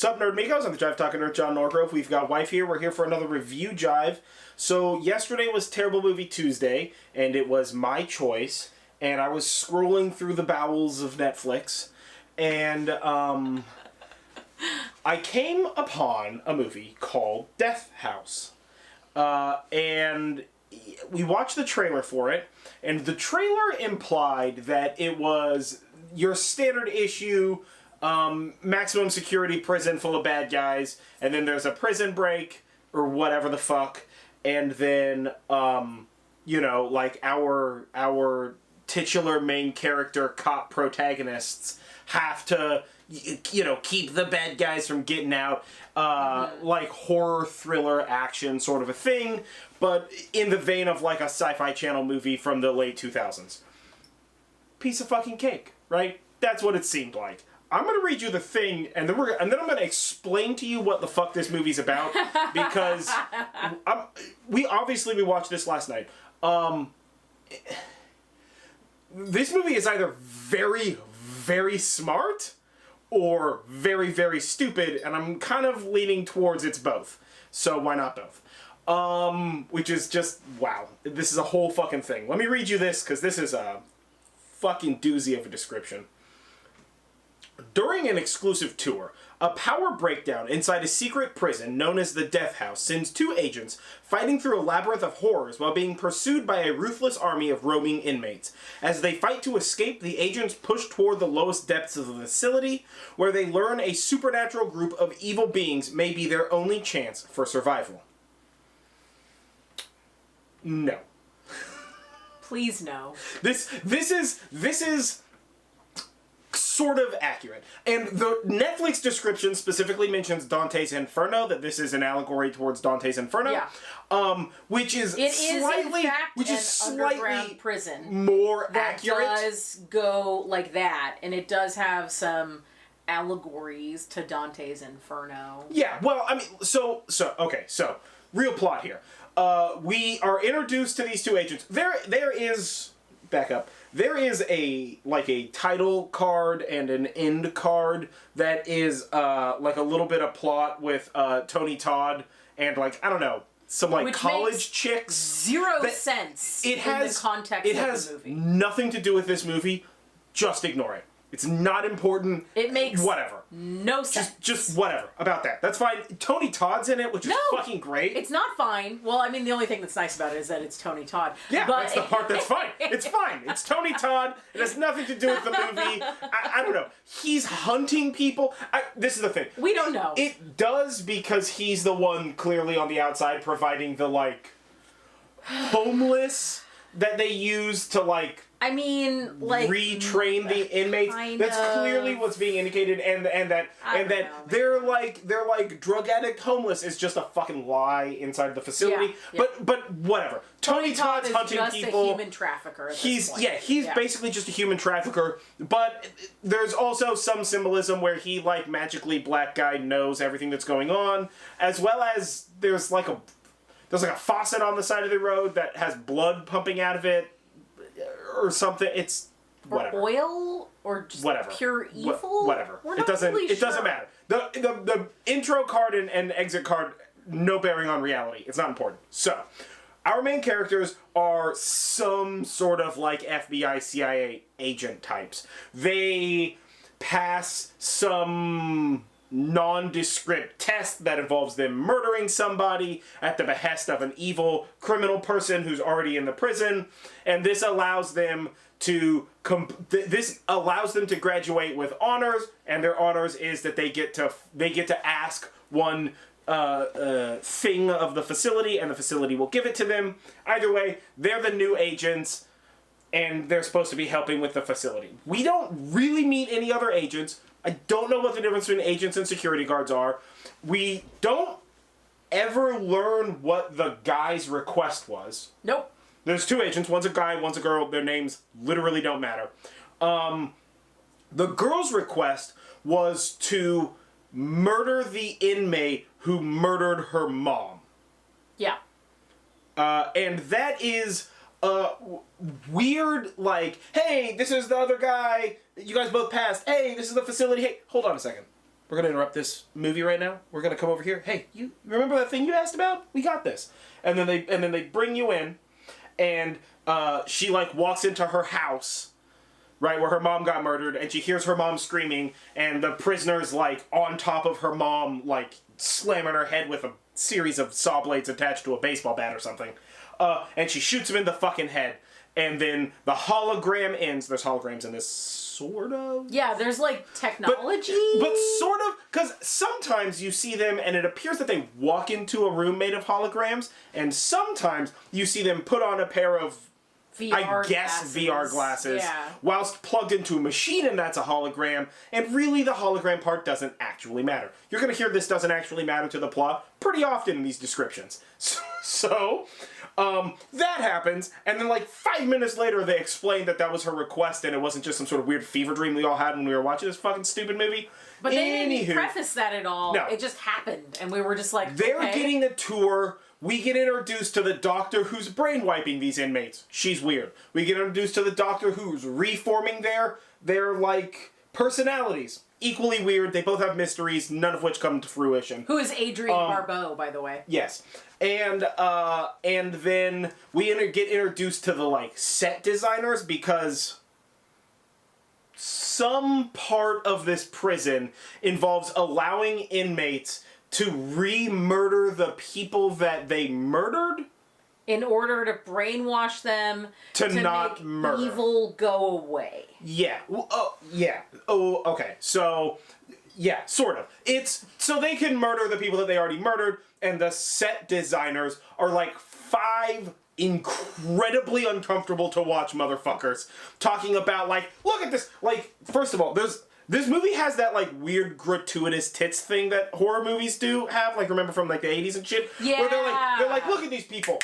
Sup, Nerdmigos? I'm the Jive Talking Nerd, John Norgrove. We've got Wife here. We're here for another review Jive. So, yesterday was Terrible Movie Tuesday, and it was my choice. And I was scrolling through the bowels of Netflix, and I came upon a movie called Death House. And we watched the trailer for it, and the trailer implied that it was your standard issue maximum security prison full of bad guys, and then there's a prison break, or whatever the fuck, and then, you know, like, our titular main character cop protagonists have to, you know, keep the bad guys from getting out, like, horror, thriller, action sort of a thing, but in the vein of, like, a Sci-Fi Channel movie from the late 2000s. Piece of fucking cake, right? That's what it seemed like. I'm going to read you the thing, and then I'm going to explain to you what the fuck this movie's about, because we watched this last night. This movie is either very, very smart or very, very stupid, and I'm kind of leaning towards it's both. So why not both? Which is just, wow. This is a whole fucking thing. Let me read you this, because this is a fucking doozy of a description. During an exclusive tour, a power breakdown inside a secret prison known as the Death House sends two agents fighting through a labyrinth of horrors while being pursued by a ruthless army of roaming inmates. As they fight to escape, the agents push toward the lowest depths of the facility, where they learn a supernatural group of evil beings may be their only chance for survival. No. Please no. This is sort of accurate. And the Netflix description specifically mentions Dante's Inferno, that this is an allegory towards Dante's Inferno. Yeah. Which is slightly underground prison more accurate. That does go like that, and it does have some allegories to Dante's Inferno. Yeah, well, I mean, so real plot here. We are introduced to these two agents. There is, back up, there is a title card and an end card that is, like a little bit of plot with, Tony Todd and, like, I don't know, some, like, which college chicks. Zero sense in the context of the movie. It has nothing to do with this movie. Just ignore it. It's not important. It makes whatever. No sense. Just whatever about that. That's fine. Tony Todd's in it, which is fucking great. It's not fine. Well, I mean, the only thing that's nice about it is that it's Tony Todd. Yeah, but that's the part that's fine. It's fine. It's Tony Todd. It has nothing to do with the movie. I don't know. He's hunting people. This is the thing. We don't know. It does, because he's the one clearly on the outside providing the, like, homeless that they use to, like, I mean, like, retrain the inmates. That's clearly what's being indicated, and that they're like drug addict homeless is just a fucking lie inside the facility. Yeah. But whatever. Tony Todd's hunting people. He's just a human trafficker. At this point. He's basically just a human trafficker. But there's also some symbolism where he, like, magically black guy knows everything that's going on, as well as there's like a faucet on the side of the road that has blood pumping out of it. Or something. It's whatever. Or oil, or just pure evil. Whatever. It doesn't matter. The intro card and exit card, no bearing on reality. It's not important. So, our main characters are some sort of, like, FBI, CIA agent types. They pass some nondescript test that involves them murdering somebody at the behest of an evil criminal person who's already in the prison, and this allows them to graduate with honors, and their honors is that they get to ask one thing of the facility, and the facility will give it to them. Either way, they're the new agents, and they're supposed to be helping with the facility. We don't really meet any other agents. I don't know what the difference between agents and security guards are. We don't ever learn what the guy's request was. Nope. There's two agents. One's a guy, one's a girl. Their names literally don't matter. The girl's request was to murder the inmate who murdered her mom. Yeah. And that is weird, hey, this is the other guy, you guys both passed, hey, this is the facility, hey, hold on a second. we're going to interrupt this movie right now. We're going to come over here. Hey, you remember that thing you asked about? We got this. And then they bring you in, and she, like, walks into her house, right, where her mom got murdered, and she hears her mom screaming, and the prisoner's, like, on top of her mom, like, slamming her head with a series of saw blades attached to a baseball bat or something. And she shoots him in the fucking head. And then the hologram ends. There's holograms in this, sort of. Yeah, there's, like, technology. But sort of, because sometimes you see them and it appears that they walk into a room made of holograms, and sometimes you see them put on a pair of VR glasses, whilst plugged into a machine, and that's a hologram, and really the hologram part doesn't actually matter. You're going to hear this doesn't actually matter to the plot pretty often in these descriptions. So, that happens, and then like 5 minutes later they explain that was her request and it wasn't just some sort of weird fever dream we all had when we were watching this fucking stupid movie. But they didn't preface that at all. No. It just happened, and we were just like, They're getting the tour. We get introduced to the doctor who's brain wiping these inmates. She's weird. We get introduced to the doctor who's reforming their like, personalities. Equally weird. They both have mysteries, none of which come to fruition. Who is Adrienne Barbeau, by the way? Yes. And then we get introduced to the, like, set designers, because some part of this prison involves allowing inmates to re-murder the people that they murdered in order to brainwash them to not make murder. Evil go away. Yeah. Yeah. Oh, okay. So, yeah, sort of. It's so they can murder the people that they already murdered, and the set designers are like 5 incredibly uncomfortable to watch motherfuckers talking about, like, look at this. Like, first of all, this movie has that, like, weird gratuitous tits thing that horror movies do have, like, remember from, like, the 80s and shit? Yeah. Where they're like, look at these people.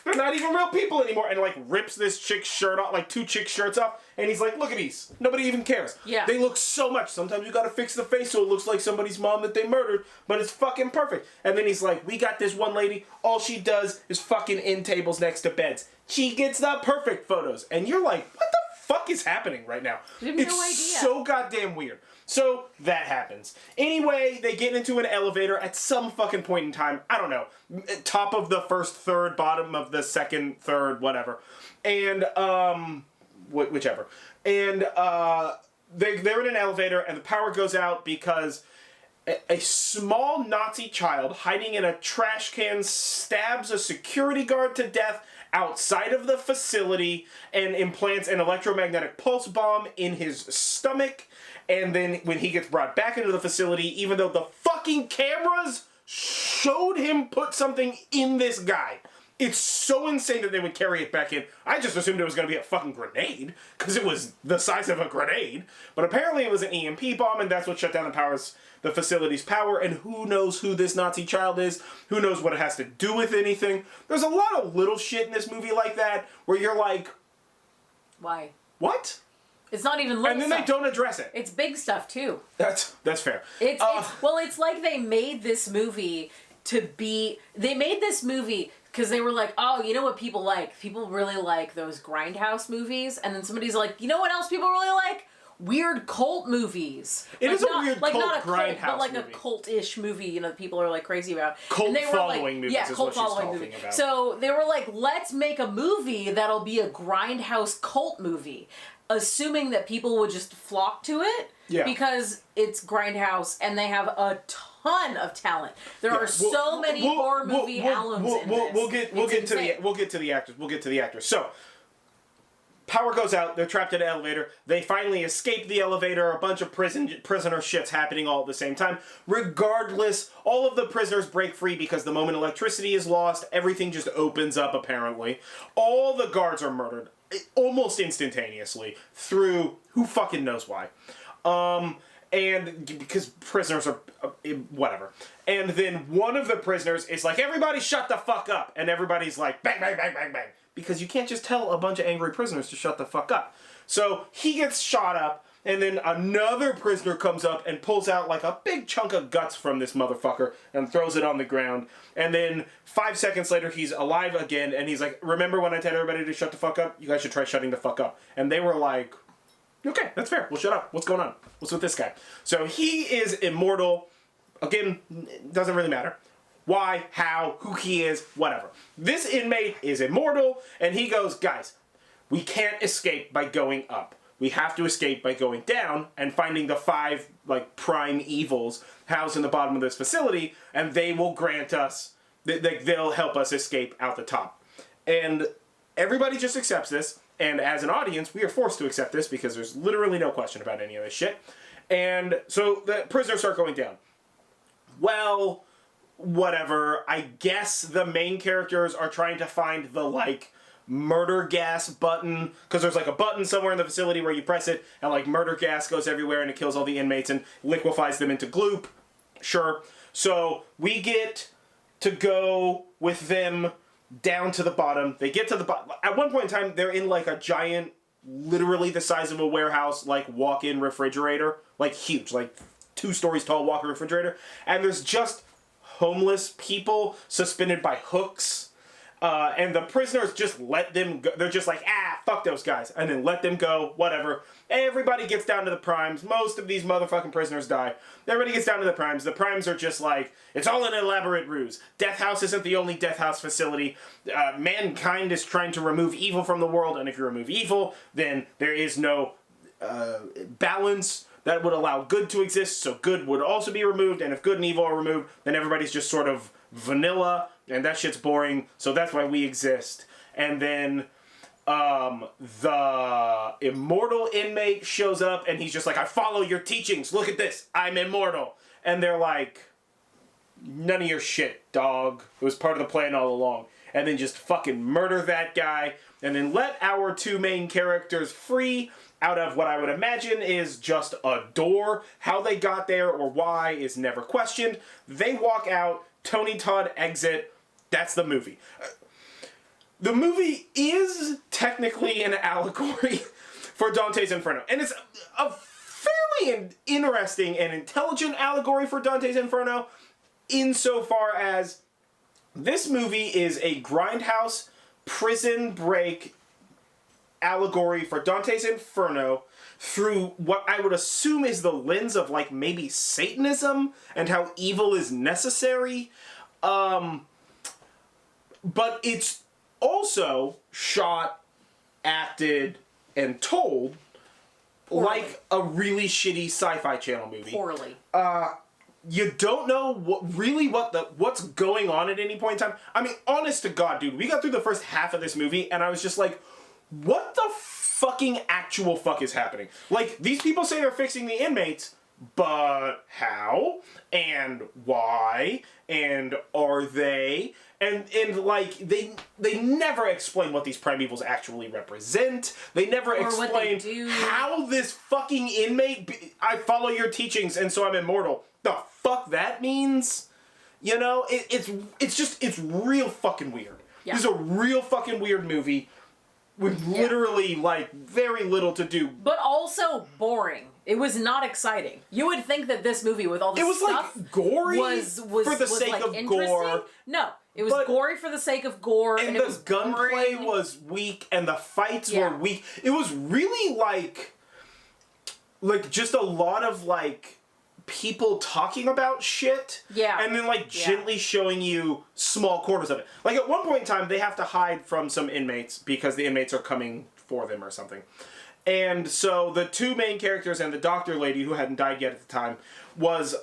They're not even real people anymore. And, like, rips this chick's shirt off, like, 2 chicks' shirts off, and he's like, look at these. Nobody even cares. Yeah. They look so much. Sometimes you gotta fix the face so it looks like somebody's mom that they murdered, but it's fucking perfect. And then he's like, we got this one lady, all she does is fucking end tables next to beds. She gets the perfect photos. And you're like, what the fuck is happening right now? It's so goddamn weird. So, that happens. Anyway, they get into an elevator at some fucking point in time. I don't know. Top of the first third, bottom of the second third, whatever. And, whichever. And, they're in an elevator, and the power goes out because a small Nazi child hiding in a trash can stabs a security guard to death outside of the facility and implants an electromagnetic pulse bomb in his stomach. And then when he gets brought back into the facility, even though the fucking cameras showed him put something in this guy, it's so insane that they would carry it back in. I just assumed it was going to be a fucking grenade, because it was the size of a grenade. But apparently it was an EMP bomb, and that's what shut down the facility's power, and who knows who this Nazi child is, who knows what it has to do with anything. There's a lot of little shit in this movie like that, where you're like... Why? What? It's not even little And then stuff. they don't address it. It's big stuff, too. That's fair. It's like they made this movie to be... They made this movie because they were like, oh, you know what people like? People really like those grindhouse movies. And then somebody's like, you know what else people really like? Weird cult movies. It is a weird like cult not a grindhouse cult, but like movie. A cult-ish movie, you know, that people are like crazy about. Cult following movies is what she's talking movie. about. So they were like, let's make a movie that'll be a grindhouse cult movie, assuming that people would just flock to it. Yeah. Because it's grindhouse and they have a ton of talent. There are so many horror movie alums in this. We'll get to the actors. So, power goes out. They're trapped in an elevator. They finally escape the elevator. A bunch of prisoner shit's happening all at the same time. Regardless, all of the prisoners break free because the moment electricity is lost, everything just opens up, apparently. All the guards are murdered almost instantaneously through who fucking knows why. And because prisoners are whatever. And then one of the prisoners is like, everybody shut the fuck up. And everybody's like, bang, bang, bang, bang, bang. Because you can't just tell a bunch of angry prisoners to shut the fuck up. So he gets shot up, and then another prisoner comes up and pulls out like a big chunk of guts from this motherfucker and throws it on the ground. And then 5 seconds later, he's alive again, and he's like, remember when I told everybody to shut the fuck up? You guys should try shutting the fuck up. And they were like, Okay, that's fair. Well, shut up. What's going on? What's with this guy? So he is immortal. Again, doesn't really matter. Why, how, who he is, whatever. This inmate is immortal, and he goes, guys, we can't escape by going up. We have to escape by going down and finding the 5, like, prime evils housed in the bottom of this facility, and they will grant us, they'll help us escape out the top. And everybody just accepts this, and as an audience, we are forced to accept this because there's literally no question about any of this shit. And so the prisoners start going down. Well, whatever. I guess the main characters are trying to find the, like, murder gas button, because there's, like, a button somewhere in the facility where you press it, and, like, murder gas goes everywhere, and it kills all the inmates and liquefies them into gloop. Sure. So we get to go with them down to the bottom. They get to the bottom. At one point in time, they're in, like, a giant, literally the size of a warehouse, like, walk-in refrigerator. Like, huge. Like, 2 stories tall walk-in refrigerator. And there's just homeless people suspended by hooks. And the prisoners just let them go. They're just like, fuck those guys. And then let them go, whatever. Everybody gets down to the primes. Most of these motherfucking prisoners die. Everybody gets down to the primes. The primes are just like, it's all an elaborate ruse. Death House isn't the only Death House facility. Mankind is trying to remove evil from the world. And if you remove evil, then there is no balance that would allow good to exist. So good would also be removed. And if good and evil are removed, then everybody's just sort of vanilla. And that shit's boring, so that's why we exist. And then the immortal inmate shows up, and he's just like, I follow your teachings. Look at this. I'm immortal. And they're like, none of your shit, dog. It was part of the plan all along. And then just fucking murder that guy, and then let our 2 main characters free out of what I would imagine is just a door. How they got there or why is never questioned. They walk out. Tony Todd exit. That's the movie. The movie is technically an allegory for Dante's Inferno. And it's a fairly interesting and intelligent allegory for Dante's Inferno insofar as this movie is a grindhouse prison break allegory for Dante's Inferno through what I would assume is the lens of, like, maybe Satanism and how evil is necessary. But it's also shot, acted, and told poorly, like a really shitty Sci-Fi Channel movie. Poorly. You don't know what's going on at any point in time. I mean, honest to God, dude, we got through the first half of this movie, and I was just like, what the fucking actual fuck is happening? Like, these people say they're fixing the inmates, but how? And why? And are they? And like, they never explain what these primevals actually represent. They never explain how this fucking inmate, I follow your teachings and so I'm immortal. The fuck that means? You know, it's real fucking weird. Yeah. This is a real fucking weird movie with literally, like, very little to do. But also boring. It was not exciting. You would think that this movie with all this stuff like gory was for the sake like of gore. No, it was gory for the sake of gore, and it was gunplay was weak, and the fights were weak. It was really like just a lot of like people talking about shit. Yeah. And then like gently showing you small corners of it. Like at one point in time, they have to hide from some inmates because the inmates are coming for them or something. And so the 2 main characters and the doctor lady who hadn't died yet at the time was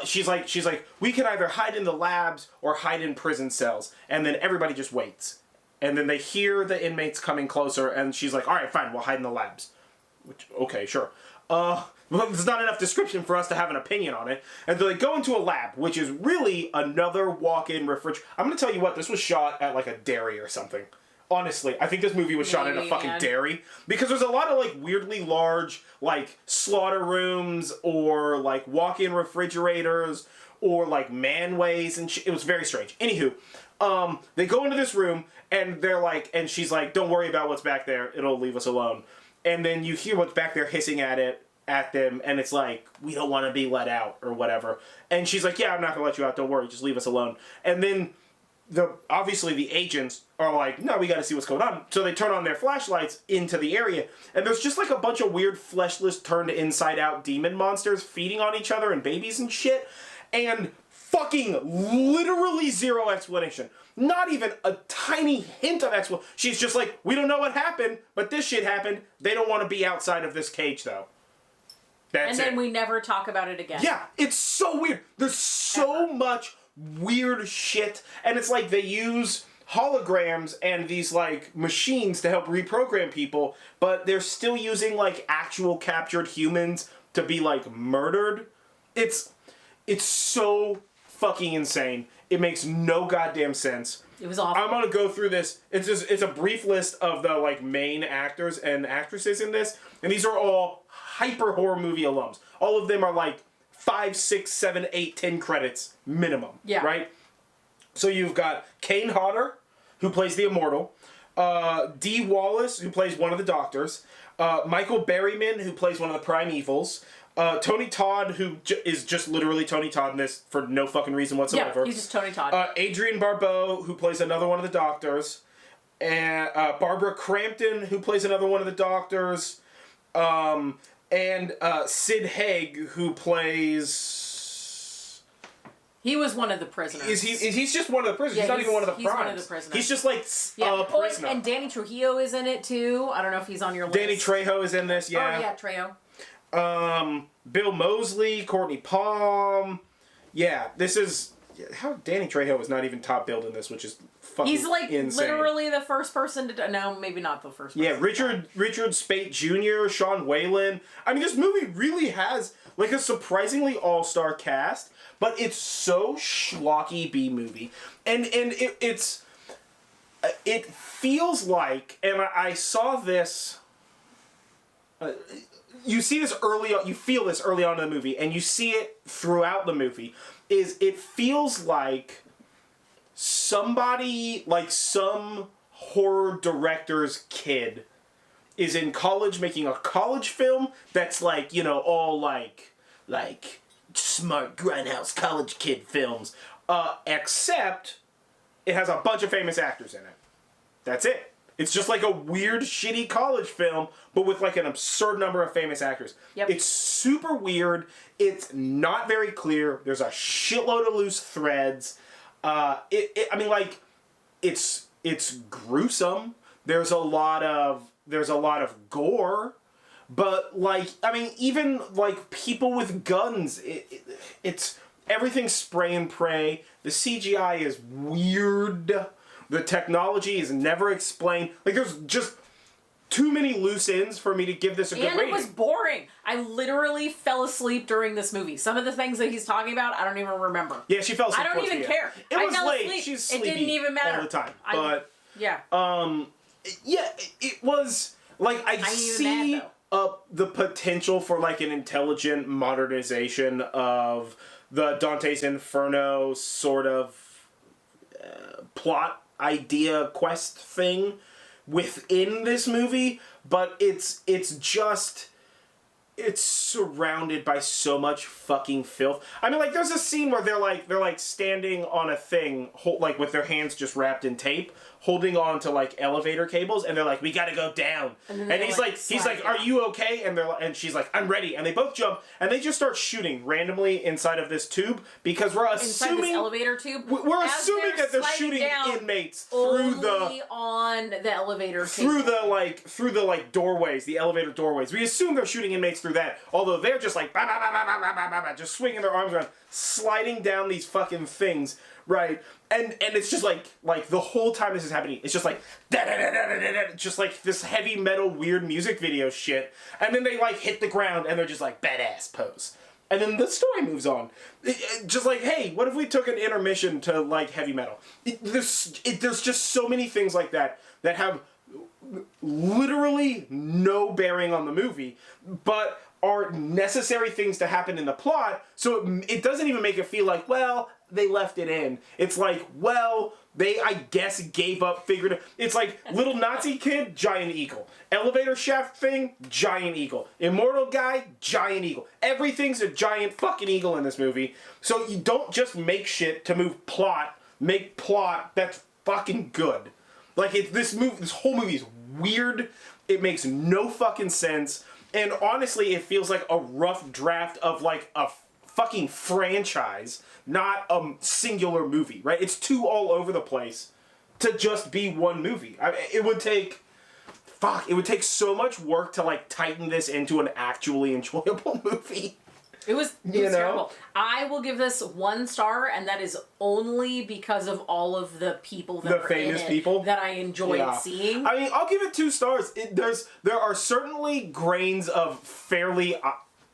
she's like we can either hide in the labs or hide in prison cells, and then everybody just waits, and then they hear the inmates coming closer, and she's like, all right, fine, we'll hide in the labs. Which, okay, sure. Well, there's not enough description for us to have an opinion on it. And they go into a lab, which is really another walk-in refrigerator. I'm going to tell you what, this was shot at like a dairy or something. Honestly, I think this movie was shot in a fucking dairy. Because there's a lot of like weirdly large like slaughter rooms or like walk-in refrigerators or like manways and shit. It was very strange. Anywho, they go into this room and they're like, and she's like, don't worry about what's back there. It'll leave us alone. And then you hear what's back there hissing at them, and it's like, we don't want to be let out or whatever. And she's like, yeah, I'm not going to let you out. Don't worry. Just leave us alone. And then obviously the agents are like, no, we got to see what's going on. So they turn on their flashlights into the area, and there's just like a bunch of weird fleshless turned inside out demon monsters feeding on each other and babies and shit, and fucking literally zero explanation. Not even a tiny hint of explanation. She's just like, we don't know what happened, but this shit happened. They don't want to be outside of this cage though. That's and then we never talk about it again. Yeah, it's so weird. There's so much weird shit, and it's like they use holograms and these like machines to help reprogram people, but they're still using like actual captured humans to be like murdered. It's so fucking insane. It makes no goddamn sense. It was awful. I'm gonna go through this. It's a brief list of the like main actors and actresses in this, and these are all hyper horror movie alums. All of them are like 5, 6, 7, 8, 10 credits minimum. Yeah. Right? So you've got Kane Hodder, who plays the Immortal, Dee Wallace, who plays one of the Doctors, Michael Berryman, who plays one of the Primevals, Tony Todd, who is just literally Tony Todd in this for no fucking reason whatsoever. Yeah, he's just Tony Todd. Adrienne Barbeau, who plays another one of the Doctors, and Barbara Crampton, who plays another one of the Doctors, and Sid Haig, who plays... He was one of the prisoners. He's just one of the prisoners. Yeah, he's not even one of the primes. He's one of the prisoners. He's just like a prisoner. And Danny Trujillo is in it too. I don't know if he's on your list. Danny Trejo is in this, yeah. Oh, yeah, Trejo. Bill Moseley, Courtney Palm. Yeah, this is... How Danny Trejo is not even top billed in this, which is fucking He's like insane. literally the first person to... No, maybe not the first person. Yeah, Richard Speight Jr., Sean Whalen. I mean, this movie really has like a surprisingly all-star cast, but it's so schlocky B-movie. And it feels like, and I saw this... you see this early on, you feel this early on in the movie, and you see it throughout the movie, is it feels like somebody, like some horror director's kid is in college making a college film that's like, you know, all like smart grindhouse college kid films, except it has a bunch of famous actors in it. That's it. It's just like a weird, shitty college film, but with like an absurd number of famous actors. Yep. It's super weird. It's not very clear. There's a shitload of loose threads. I mean, like, it's gruesome. There's a lot of gore, but like, I mean, even like people with guns. It's everything's spray and pray. The CGI is weird. The technology is never explained. Like, there's just too many loose ends for me to give this a good rating. And it was boring. I literally fell asleep during this movie. Some of the things that he's talking about, I don't even remember. Yeah, she fell asleep. I don't even care. It was late. Asleep. She's sleepy. It didn't even matter all the time. But yeah. Yeah, it was like I see the potential for like an intelligent modernization of the Dante's Inferno sort of plot idea quest thing within this movie, but it's surrounded by so much fucking filth. I mean, like, there's a scene where they're like standing on a thing, like with their hands just wrapped in tape, holding on to like elevator cables, and they're like, "We gotta go down." And he's like, "Are you okay?" And she's like, "I'm ready." And they both jump, and they just start shooting randomly inside of this tube because we're assuming inside this elevator tube. We're assuming that they're shooting inmates through on the elevator through the doorways, the elevator doorways. We assume they're shooting inmates through that, although they're just like bah, bah, bah, bah, bah, bah, bah, bah, just swinging their arms around, sliding down these fucking things, right? And it's just like the whole time this is happening, it's just like da da da da da da, just like this heavy metal weird music video shit, and then they like hit the ground and they're just like badass pose, and then the story moves on. Just like, hey, what if we took an intermission to like heavy metal? There's just so many things like that have literally no bearing on the movie, but are necessary things to happen in the plot, so it doesn't even make it feel like, well, they left it in. It's like, well, they, I guess, gave up, figured it. It's like little Nazi kid, giant eagle. Elevator shaft thing, giant eagle. Immortal guy, giant eagle. Everything's a giant fucking eagle in this movie. So you don't just make shit to move plot make plot that's fucking good. Like, this whole movie is weird. It makes no fucking sense. And honestly, it feels like a rough draft of, like, a fucking franchise, not a singular movie, right? It's too all over the place to just be one movie. It would take so much work to, like, tighten this into an actually enjoyable movie. It was terrible. I will give this 1 star, and that is only because of all of the people that are in it that I enjoyed seeing. I mean, I'll give it 2 stars. There are certainly grains of fairly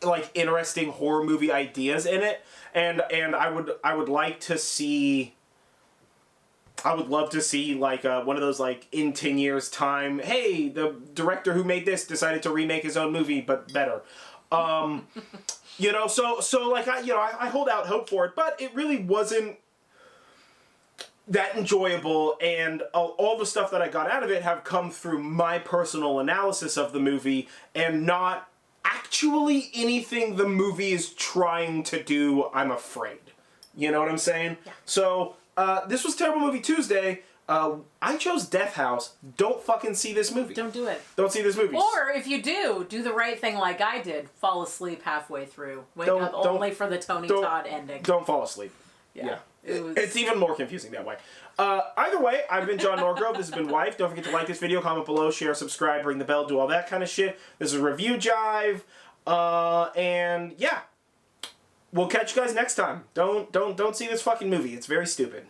like interesting horror movie ideas in it, and I would like to see. I would love to see, like, one of those, like, in 10 years' time, hey, the director who made this decided to remake his own movie, but better. You know, so like, I hold out hope for it, but it really wasn't that enjoyable, and all the stuff that I got out of it have come through my personal analysis of the movie, and not actually anything the movie is trying to do, I'm afraid. You know what I'm saying? Yeah. So, this was Terrible Movie Tuesday. I chose Death House. Don't fucking see this movie. Don't do it. Don't see this movie. Or if you do the right thing like I did. Fall asleep halfway through. Wake up only for the Tony Todd ending. Don't fall asleep. Yeah. It's even more confusing that way. Either way, I've been John Norgrove. This has been Wife. Don't forget to like this video, comment below, share, subscribe, ring the bell, do all that kind of shit. This is Review Jive. And yeah. We'll catch you guys next time. Don't see this fucking movie. It's very stupid.